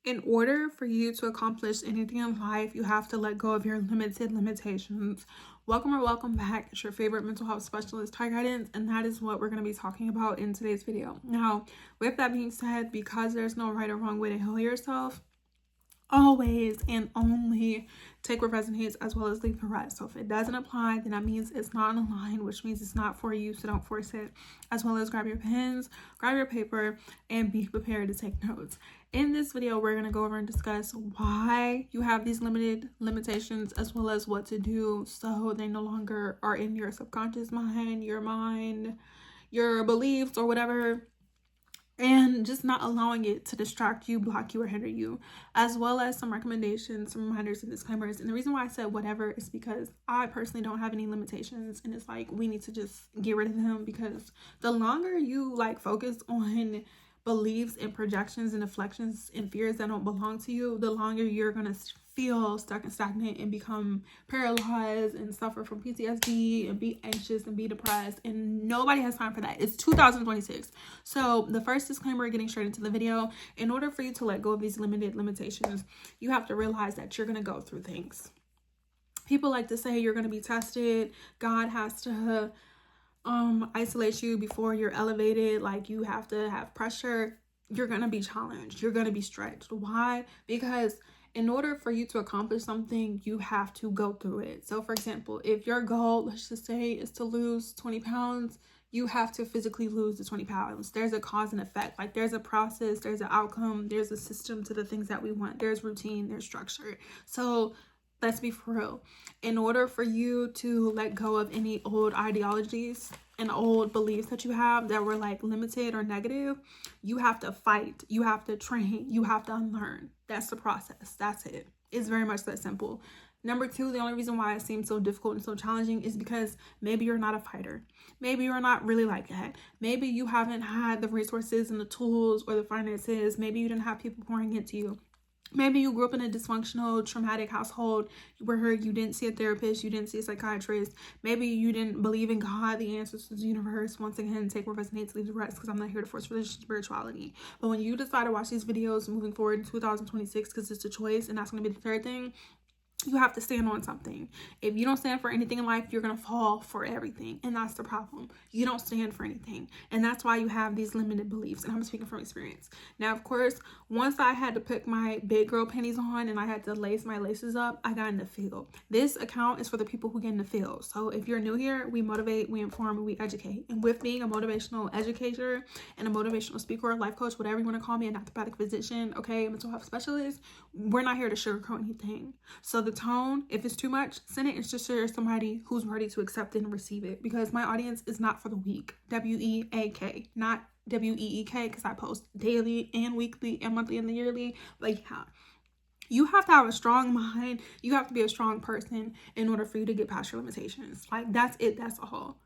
In order for you to accomplish anything in life, you have to let go of your limited limitations. Welcome or welcome back. It's your favorite mental health specialist, Ty Guidance, and that is what we're going to be talking about in today's video. Now, with that being said, because there's no right or wrong way to heal yourself, always and only take what resonates as well as leave the rest. So if it doesn't apply, then that means it's not in line, which means it's not for you, so don't force it. As well as grab your pens, grab your paper, and be prepared to take notes. In this video, we're going to go over and discuss why you have these limitations, as well as what to do so they no longer are in your subconscious mind, your beliefs, or whatever, and just not allowing it to distract you, block you, or hinder you, as well as some recommendations, some reminders, and disclaimers. And the reason why I said whatever is because I personally don't have any limitations, and it's like we need to just get rid of them, because the longer you focus on beliefs and projections and deflections and fears that don't belong to you, the longer you're gonna feel stuck and stagnant and become paralyzed and suffer from PTSD and be anxious and be depressed, and nobody has time for that. It's 2026. So the first disclaimer, getting straight into the video, in order for you to let go of these limitations, you have to realize that you're gonna go through things. People like to say you're gonna be tested. God has to isolate you before you're elevated. Like, you have to have pressure. You're gonna be challenged, you're gonna be stretched. Why? Because in order for you to accomplish something, you have to go through it. So for example, if your goal, let's just say, is to lose 20 pounds, you have to physically lose the 20 pounds. There's a cause and effect. Like, there's a process, there's an outcome, there's a system to the things that we want. There's routine, there's structure. So let's be for real. In order for you to let go of any old ideologies and old beliefs that you have that were limited or negative, you have to fight, you have to train, you have to unlearn. That's the process. That's it. It's very much that simple. Number two, the only reason why it seems so difficult and so challenging is because maybe you're not a fighter. Maybe you're not really like that. Maybe you haven't had the resources and the tools or the finances. Maybe you didn't have people pouring into you. Maybe you grew up in a dysfunctional, traumatic household where you didn't see a therapist, you didn't see a psychiatrist. Maybe you didn't believe in God, the answers to the universe. Once again, take what resonates, leave the rest, because I'm not here to force religion, spirituality. But when you decide to watch these videos moving forward in 2026, because it's a choice, and that's going to be the third thing, you have to stand on something. If you don't stand for anything in life, you're going to fall for everything. And that's the problem. You don't stand for anything. And that's why you have these limited beliefs. And I'm speaking from experience. Now, of course, once I had to put my big girl panties on and I had to lace my laces up, I got in the field. This account is for the people who get in the field. So if you're new here, we motivate, we inform, and we educate. And with being a motivational educator and a motivational speaker, life coach, whatever you want to call me, a naturopathic physician, okay, mental health specialist, we're not here to sugarcoat anything. So the tone, if it's too much, send it. It's just to somebody who's ready to accept it and receive it, because my audience is not for the weak. WEAK, not WEEK, because I post daily and weekly and monthly and the yearly. But yeah, you have to have a strong mind. You have to be a strong person in order for you to get past your limitations. Like, that's it. That's all.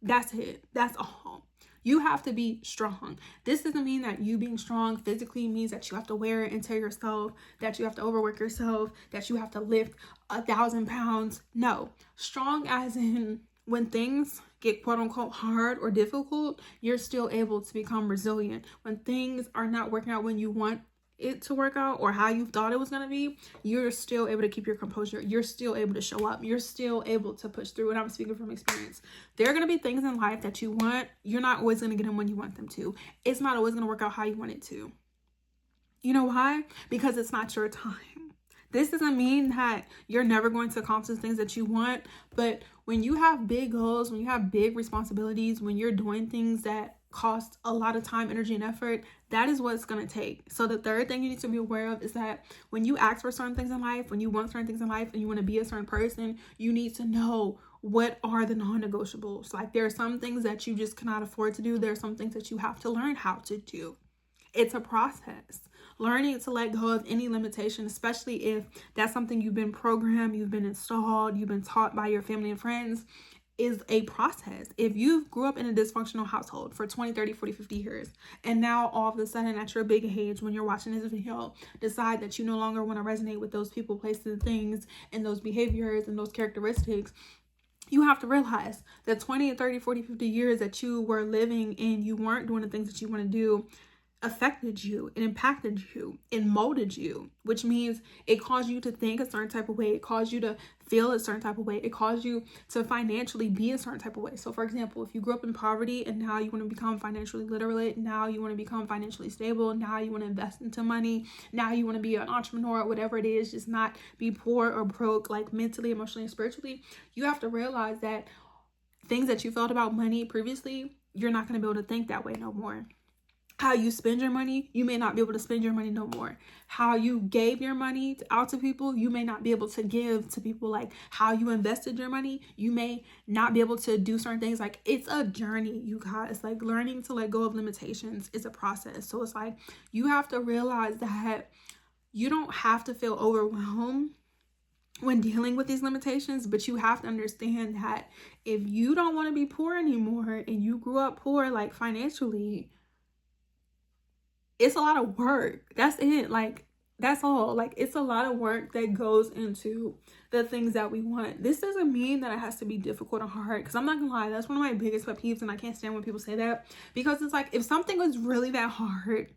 That's it. That's all. You have to be strong. This doesn't mean that you being strong physically means that you have to wear it and tear yourself, that you have to overwork yourself, that you have to lift 1,000 pounds. No. Strong as in when things get quote unquote hard or difficult, you're still able to become resilient. When things are not working out when you want it to work out or how you thought it was going to be, you're still able to keep your composure. You're still able to show up. You're still able to push through. And I'm speaking from experience. There are going to be things in life that you want. You're not always going to get them when you want them to. It's not always going to work out how you want it to. You know why? Because it's not your time. This doesn't mean that you're never going to accomplish things that you want. But when you have big goals, when you have big responsibilities, when you're doing things that cost a lot of time, energy, and effort, that is what it's going to take. So the third thing you need to be aware of is that when you ask for certain things in life, when you want certain things in life, and you want to be a certain person, you need to know what are the non-negotiables. Like, there are some things that you just cannot afford to do. There are some things that you have to learn how to do. It's a process. Learning to let go of any limitation, especially if that's something you've been programmed, you've been installed, you've been taught by your family and friends, is a process. If you grew up in a dysfunctional household for 20, 30, 40, 50 years, and now all of a sudden at your big age, when you're watching this video, decide that you no longer want to resonate with those people, places, things, and those behaviors and those characteristics, you have to realize that 20, 30, 40, 50 years that you were living and you weren't doing the things that you want to do, affected you, it impacted you, it molded you, which means it caused you to think a certain type of way, it caused you to feel a certain type of way, it caused you to financially be a certain type of way. So for example, if you grew up in poverty and now you want to become financially literate, now you want to become financially stable, now you want to invest into money, now you want to be an entrepreneur, whatever it is, just not be poor or broke, like mentally, emotionally, and spiritually, you have to realize that things that you felt about money previously, you're not going to be able to think that way no more. How you spend your money, you may not be able to spend your money no more. How you gave your money out to people, you may not be able to give to people. Like how you invested your money, you may not be able to do certain things. Like it's a journey, you guys. Like learning to let go of limitations is a process. So it's like you have to realize that you don't have to feel overwhelmed when dealing with these limitations, but you have to understand that if you don't want to be poor anymore and you grew up poor, like financially, it's a lot of work. That's it. Like, that's all. Like, it's a lot of work that goes into the things that we want. This doesn't mean that it has to be difficult or hard, because I'm not gonna lie, that's one of my biggest pet peeves, and I can't stand when people say that, because it's like, if something is really that hard,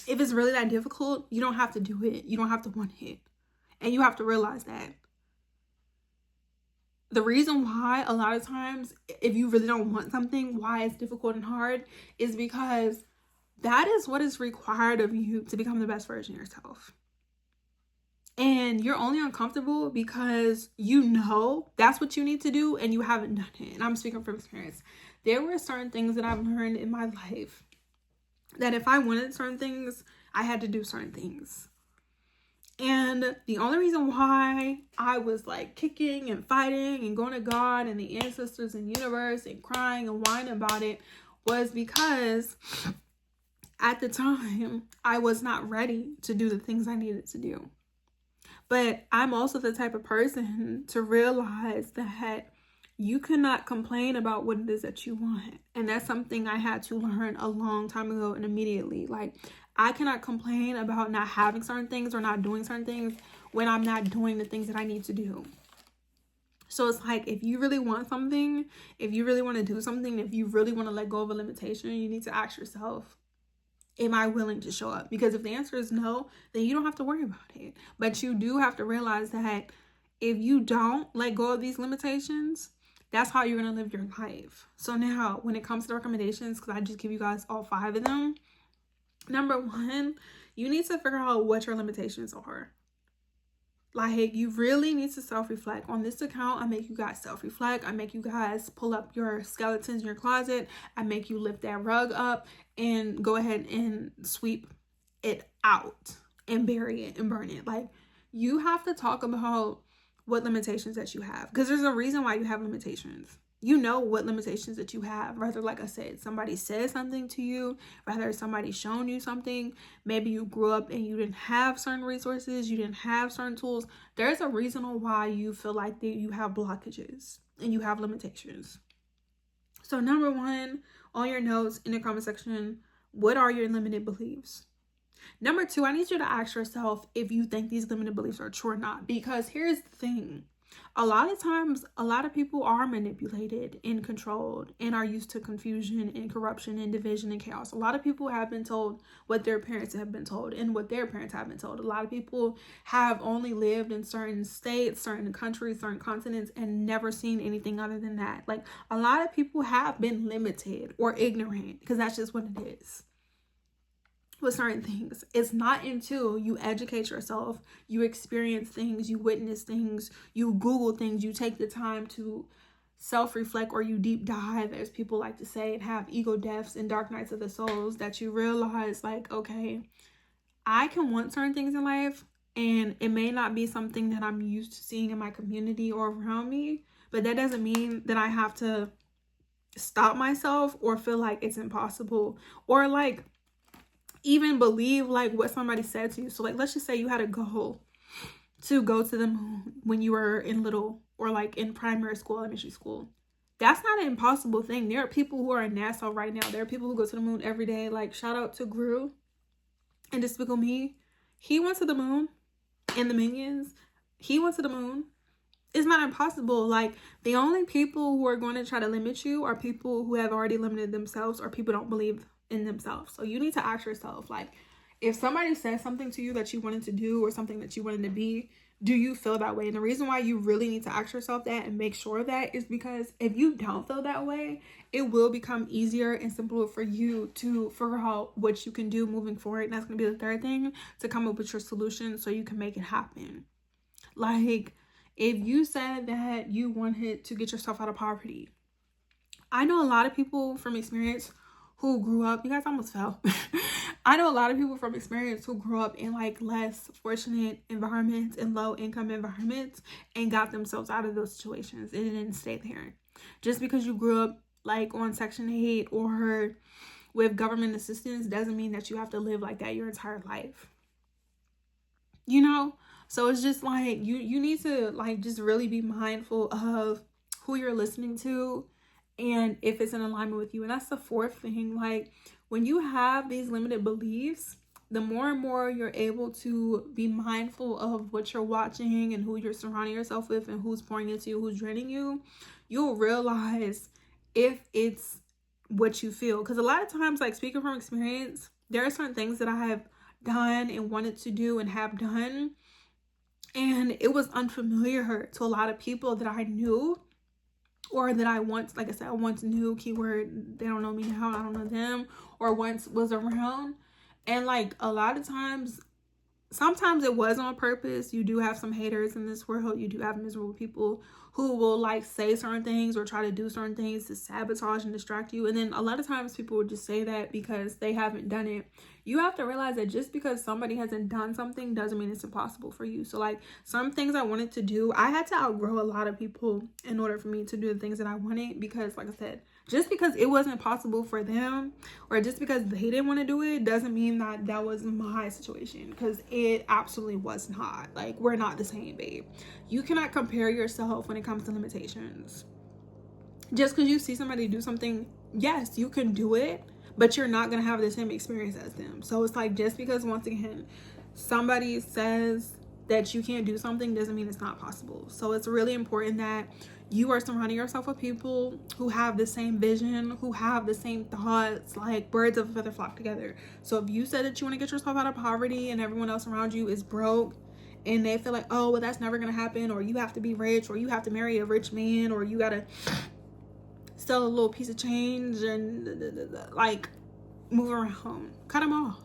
if it's really that difficult, you don't have to do it. You don't have to want it. And you have to realize that. The reason why a lot of times, if you really don't want something, why it's difficult and hard is because that is what is required of you to become the best version of yourself. And you're only uncomfortable because you know that's what you need to do and you haven't done it. And I'm speaking from experience. There were certain things that I've learned in my life that if I wanted certain things, I had to do certain things. And the only reason why I was like kicking and fighting and going to God and the ancestors and universe and crying and whining about it was because at the time, I was not ready to do the things I needed to do. But I'm also the type of person to realize that you cannot complain about what it is that you want. And that's something I had to learn a long time ago and immediately. Like, I cannot complain about not having certain things or not doing certain things when I'm not doing the things that I need to do. So it's like, if you really want something, if you really want to do something, if you really want to let go of a limitation, you need to ask yourself, am I willing to show up? Because if the answer is no, then you don't have to worry about it. But you do have to realize that if you don't let go of these limitations, that's how you're going to live your life. So now, when it comes to recommendations, because I just give you guys all 5 of them. Number 1, you need to figure out what your limitations are. Like, you really need to self-reflect. On this account, I make you guys self-reflect. I make you guys pull up your skeletons in your closet. I make you lift that rug up and go ahead and sweep it out and bury it and burn it. Like, you have to talk about what limitations that you have, because there's a reason why you have limitations. You know what limitations that you have, whether, like I said, somebody said something to you, whether somebody's shown you something, maybe you grew up and you didn't have certain resources, you didn't have certain tools. There's a reason why you feel like that you have blockages and you have limitations. So number 1, on your notes in the comment section, what are your limited beliefs? Number 2, I need you to ask yourself if you think these limited beliefs are true or not, because here's the thing. A lot of times, a lot of people are manipulated and controlled and are used to confusion and corruption and division and chaos. A lot of people have been told what their parents have been told and what their parents have been told. A lot of people have only lived in certain states, certain countries, certain continents, and never seen anything other than that. Like, a lot of people have been limited or ignorant, because that's just what it is. With certain things, it's not until you educate yourself, you experience things, you witness things, you Google things, you take the time to self-reflect, or you deep dive, as people like to say, and have ego deaths and dark nights of the souls, that you realize, like, okay, I can want certain things in life, and it may not be something that I'm used to seeing in my community or around me, but that doesn't mean that I have to stop myself or feel like it's impossible, or like even believe like what somebody said to you. So like, let's just say you had a goal to go to the moon when you were in little, or like in primary school, elementary school. That's not an impossible thing. There are people who are in NASA right now. There are people who go to the moon every day. Like, shout out to Gru and Despicable Me. He went to the moon, and the Minions. He went to the moon. It's not impossible. Like, the only people who are going to try to limit you are people who have already limited themselves, or people don't believe in themselves. So you need to ask yourself, like, if somebody says something to you that you wanted to do or something that you wanted to be, do you feel that way? And the reason why you really need to ask yourself that and make sure of that is because if you don't feel that way, it will become easier and simpler for you to figure out what you can do moving forward. And that's going to be the third thing, to come up with your solution so you can make it happen. Like, if you said that you wanted to get yourself out of poverty, I know a lot of people from experience who grew up, you guys almost fell. I know a lot of people from experience who grew up in like less fortunate environments and low income environments and got themselves out of those situations and didn't stay there. Just because you grew up like on Section 8 or with government assistance doesn't mean that you have to live like that your entire life. You know? So it's just like you need to like just really be mindful of who you're listening to and if it's in alignment with you. And that's the fourth thing. Like, when you have these limited beliefs, the more and more you're able to be mindful of what you're watching and who you're surrounding yourself with and who's pouring into you, who's draining you, you'll realize if it's what you feel. Because a lot of times, like, speaking from experience, there are certain things that I have done and wanted to do and have done, and it was unfamiliar to a lot of people that I knew, or that I once, like I said, I once knew, keyword, they don't know me now, I don't know them, or once was around. And like a lot of times, sometimes it was on purpose. You do have some haters in this world. You do have miserable people who will like say certain things or try to do certain things to sabotage and distract you. And then a lot of times people would just say that because they haven't done it. You have to realize that just because somebody hasn't done something doesn't mean it's impossible for you. So like some things I wanted to do, I had to outgrow a lot of people in order for me to do the things that I wanted, because like I said, just because it wasn't possible for them or just because they didn't want to do it doesn't mean that that was my situation, because it absolutely was not. Like, we're not the same, babe. You cannot compare yourself when it comes to limitations. Just because you see somebody do something, yes, you can do it, but you're not going to have the same experience as them. So it's like, just because, once again, somebody says that you can't do something doesn't mean it's not possible. So it's really important that you are surrounding yourself with people who have the same vision, who have the same thoughts. Like, birds of a feather flock together. So if you said that you want to get yourself out of poverty and everyone else around you is broke and they feel like, oh, well, that's never going to happen, or you have to be rich, or you have to marry a rich man, or you got to sell a little piece of change and like move around, cut them off.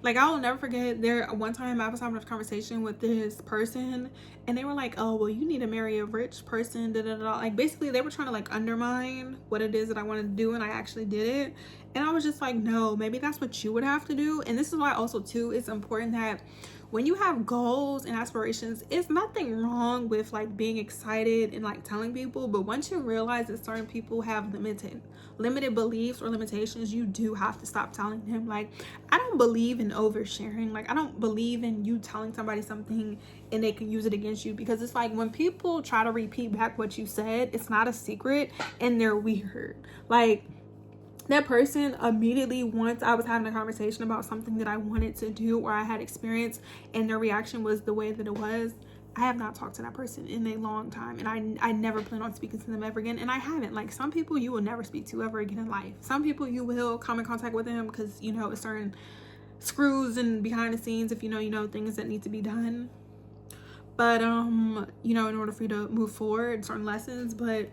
Like, I will never forget, there one time I was having a conversation with this person and they were like, oh, well, you need to marry a rich person, da da da. Like, basically they were trying to like undermine what it is that I wanted to do, and I actually did it. And I was just like, no, maybe that's what you would have to do. And this is why also too, it's important that when you have goals and aspirations, it's nothing wrong with like being excited and like telling people, but once you realize that certain people have limited beliefs or limitations, you do have to stop telling them. Like, I don't believe in oversharing. Like, I don't believe in you telling somebody something and they can use it against you, because it's like when people try to repeat back what you said, it's not a secret and they're weird. Like, that person immediately, once I was having a conversation about something that I wanted to do or I had experienced, and their reaction was the way that it was, I have not talked to that person in a long time, and I never plan on speaking to them ever again. And I haven't. Like, some people you will never speak to ever again in life. Some people you will come in contact with them because, you know, it's certain screws and behind the scenes, if you know things that need to be done. But you know, in order for you to move forward, certain lessons. But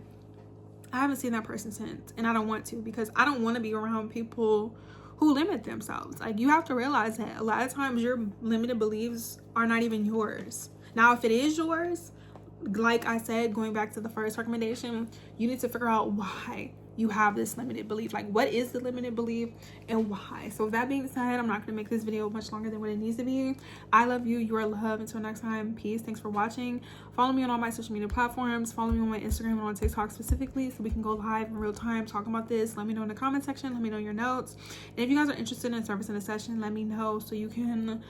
I haven't seen that person since, and I don't want to, because I don't want to be around people who limit themselves. Like, you have to realize that a lot of times your limited beliefs are not even yours. Now, if it is yours, like I said, going back to the first recommendation, you need to figure out why you have this limited belief. Like, what is the limited belief and why? So with that being said, I'm not going to make this video much longer than what it needs to be. I love you. You are love. Until next time, peace. Thanks for watching. Follow me on all my social media platforms. Follow me on my Instagram and on TikTok specifically, so we can go live in real time talking about this. Let me know in the comment section. Let me know your notes. And if you guys are interested in servicing a session, let me know so you can,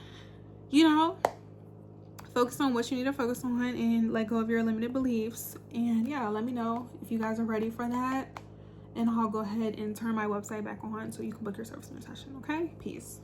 you know, focus on what you need to focus on and let go of your limited beliefs. And yeah, let me know if you guys are ready for that, and I'll go ahead and turn my website back on so you can book your service in a session. Okay, peace.